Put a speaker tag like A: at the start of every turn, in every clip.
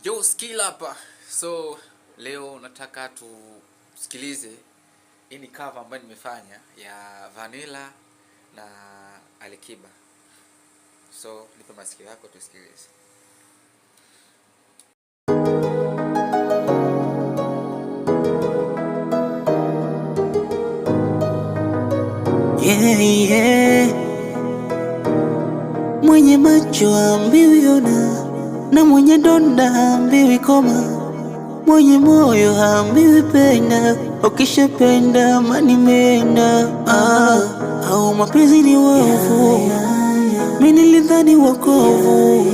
A: Yo, skill hapa. So leo nataka tusikilize hii ni cover ambayo nimefanya ya Vanilla na Alikiba. So nipe masikio yako tusikilize.
B: Yeah. Mwenye macho ambiwi ona, na mwenye donda ambiwi koma, mwenye moyo ambiwi penda, ukishapenda mani menda. Au mapenzi ni wovu, mimi nilidhani wokovu,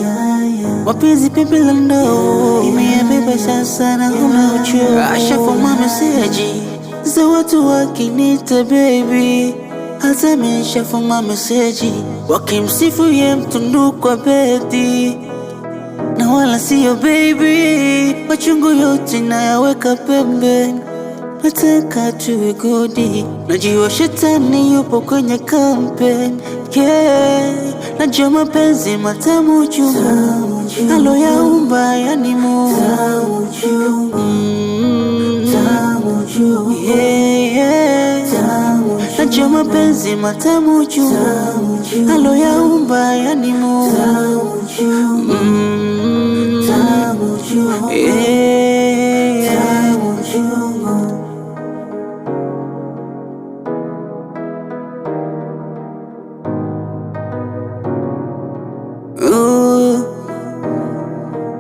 B: mapenzi pepe la ndoo, imeyabeba sasa na huna uchovu. Ashafuma meseji za watu wakinita baby, hata meshafuma meseji wakimsifu ye mtundu kwa bedi, na wala siyo baby, machungu yote nayaweka pembeni, nataka tuwe gudi. Najua shetani yupo kwenye kampeni, yeah. Najua mapenzi matamu chungu, alo yaumba yani Mungu, yeah. Najua mapenzi matamu chungu, alo yaumba yani Mungu, yeah.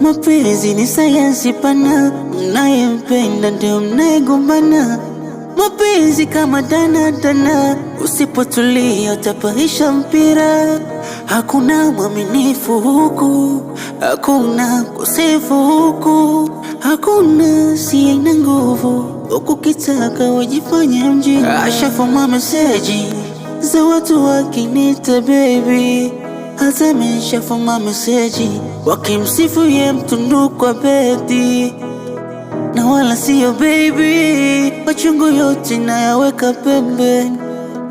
B: Mapenzi ni sayansi pana, mnayempenda ndio mnayegombana. Mapenzi kama dana, usipotulia utapahisha mpira. Hakuna mwaminifu huku, hakuna kosefu huku, hakuna siye na nguvu, ukitaka wajifanye mjini. Ashafuma meseji za watu wakinita baby, hata meshafuma meseji wakimsifu ye mtundu kwa bedi, na wala siyo baby, machungu yote nayaweka pembeni,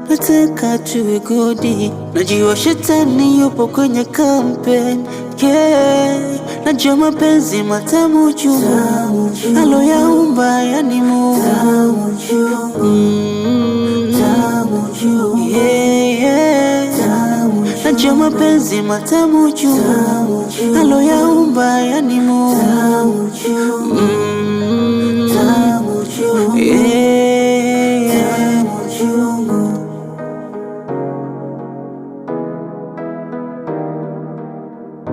B: nataka tuwe gudi. Najua shetani yupo kwenye kampeni, yeah. Najua mapenzi matamu chungu, alo yaumba yani Mungu, yeah. Najua mapenzi matamu chungu, alo yaumba yani Mungu,